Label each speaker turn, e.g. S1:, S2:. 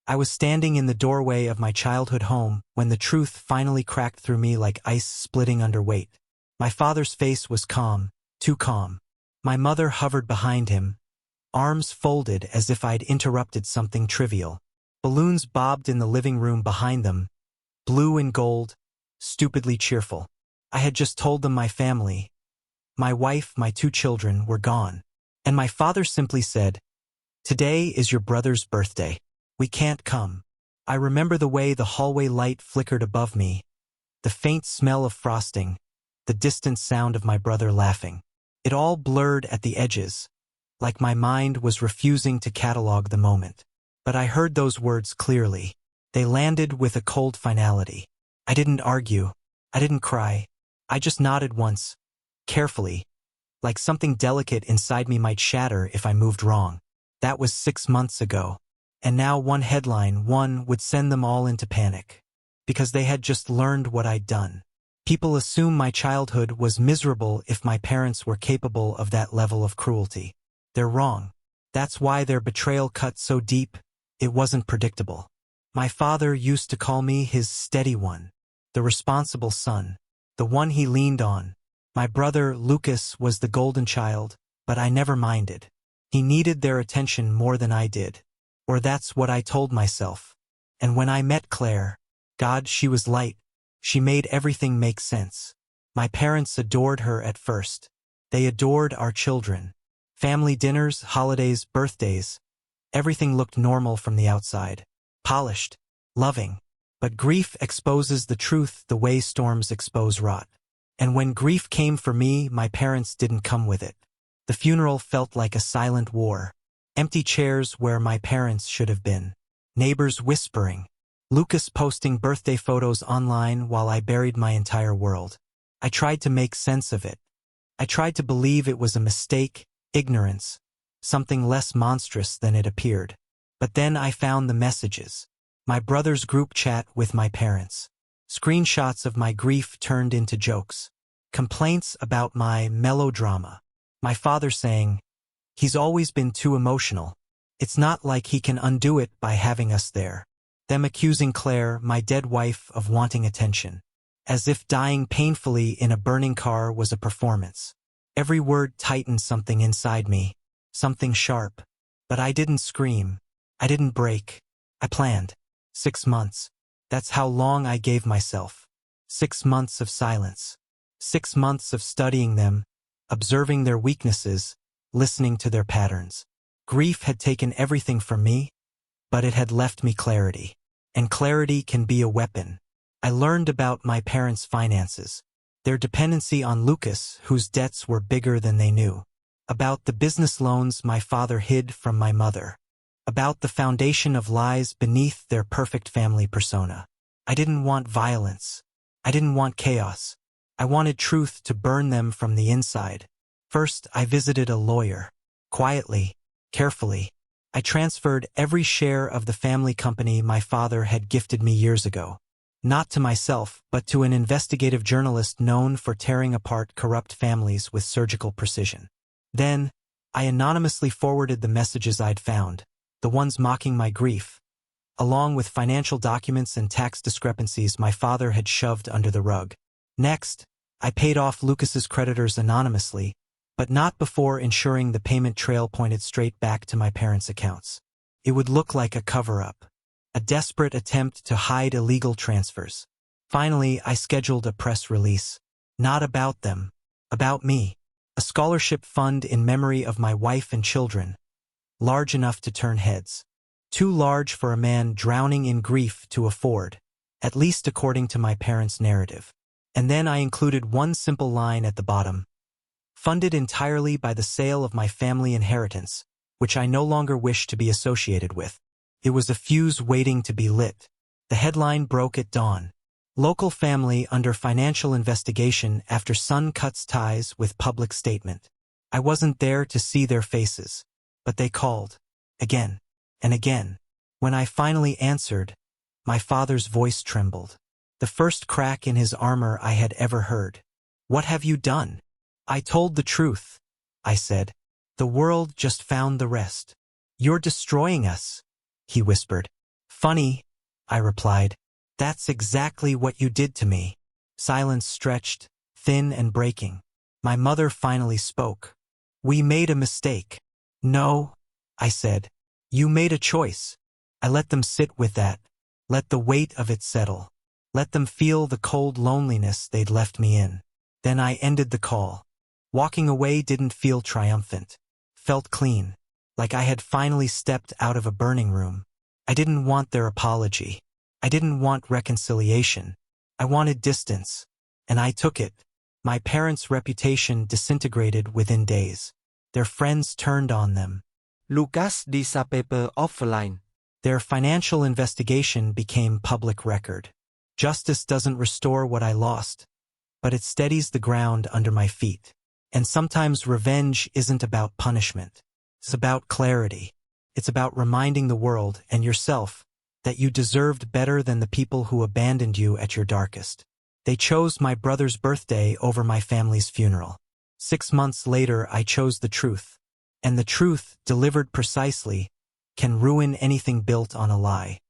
S1: I was standing in the doorway of my childhood home when the truth finally cracked through me like ice splitting under weight. My father's face was calm, too calm. My mother hovered behind him, arms folded as if I'd interrupted something trivial. Balloons bobbed in the living room behind them, blue and gold, stupidly cheerful. I had just told them my family, my wife, my 2 children, were gone. And my father simply said, "Today is your brother's birthday. We can't come." I remember the way the hallway light flickered above me, the faint smell of frosting, the distant sound of my brother laughing. It all blurred at the edges, like my mind was refusing to catalog the moment. But I heard those words clearly. They landed with a cold finality. I didn't argue. I didn't cry. I just nodded once, carefully, like something delicate inside me might shatter if I moved wrong. That was 6 months ago. And now one headline, would send them all into panic. Because they had just learned what I'd done. People assume my childhood was miserable if my parents were capable of that level of cruelty. They're wrong. That's why their betrayal cut so deep, it wasn't predictable. My father used to call me his steady one, the responsible son, the one he leaned on. My brother, Lucas, was the golden child, but I never minded. He needed their attention more than I did. Or that's what I told myself. And when I met Claire, God, she was light. She made everything make sense. My parents adored her at first. They adored our children. Family dinners, holidays, birthdays. Everything looked normal from the outside. Polished. Loving. But grief exposes the truth the way storms expose rot. And when grief came for me, my parents didn't come with it. The funeral felt like a silent war. Empty chairs where my parents should have been. Neighbors whispering. Lucas posting birthday photos online while I buried my entire world. I tried to make sense of it. I tried to believe it was a mistake, ignorance, something less monstrous than it appeared. But then I found the messages. My brother's group chat with my parents. Screenshots of my grief turned into jokes. Complaints about my melodrama. My father saying, "He's always been too emotional. It's not like he can undo it by having us there." Them accusing Claire, my dead wife, of wanting attention. As if dying painfully in a burning car was a performance. Every word tightened something inside me. Something sharp. But I didn't scream. I didn't break. I planned. 6 months. That's how long I gave myself. 6 months of silence. 6 months of studying them, observing their weaknesses, listening to their patterns. Grief had taken everything from me, but it had left me clarity. And clarity can be a weapon. I learned about my parents' finances, their dependency on Lucas, whose debts were bigger than they knew, about the business loans my father hid from my mother, about the foundation of lies beneath their perfect family persona. I didn't want violence. I didn't want chaos. I wanted truth to burn them from the inside. First, I visited a lawyer. Quietly, carefully. I transferred every share of the family company my father had gifted me years ago. Not to myself, but to an investigative journalist known for tearing apart corrupt families with surgical precision. Then, I anonymously forwarded the messages I'd found, the ones mocking my grief, along with financial documents and tax discrepancies my father had shoved under the rug. Next, I paid off Lucas's creditors anonymously, but not before ensuring the payment trail pointed straight back to my parents' accounts. It would look like a cover-up, a desperate attempt to hide illegal transfers. Finally, I scheduled a press release. Not about them, about me. A scholarship fund in memory of my wife and children, large enough to turn heads. Too large for a man drowning in grief to afford, at least according to my parents' narrative. And then I included one simple line at the bottom. Funded entirely by the sale of my family inheritance, which I no longer wish to be associated with. It was a fuse waiting to be lit. The headline broke at dawn. Local family under financial investigation after son cuts ties with public statement. I wasn't there to see their faces, but they called. Again and again. When I finally answered, my father's voice trembled. The first crack in his armor I had ever heard. "What have you done?" "I told the truth," I said. "The world just found the rest." "You're destroying us," he whispered. Funny, I replied. That's exactly what you did to me. Silence stretched, thin and breaking. My mother finally spoke. We made a mistake. No, I said. You made a choice. I let them sit with that. Let the weight of it settle. Let them feel the cold loneliness they'd left me in. Then I ended the call. Walking away didn't feel triumphant. Felt clean. Like I had finally stepped out of a burning room. I didn't want their apology. I didn't want reconciliation. I wanted distance. And I took it. My parents' reputation disintegrated within days. Their friends turned on them.
S2: Lucas di sa paper offline.
S1: Their financial investigation became public record. Justice doesn't restore what I lost, but it steadies the ground under my feet. And sometimes revenge isn't about punishment. It's about clarity. It's about reminding the world and yourself that you deserved better than the people who abandoned you at your darkest. They chose my brother's birthday over my family's funeral. 6 months later, I chose the truth. And the truth, delivered precisely, can ruin anything built on a lie.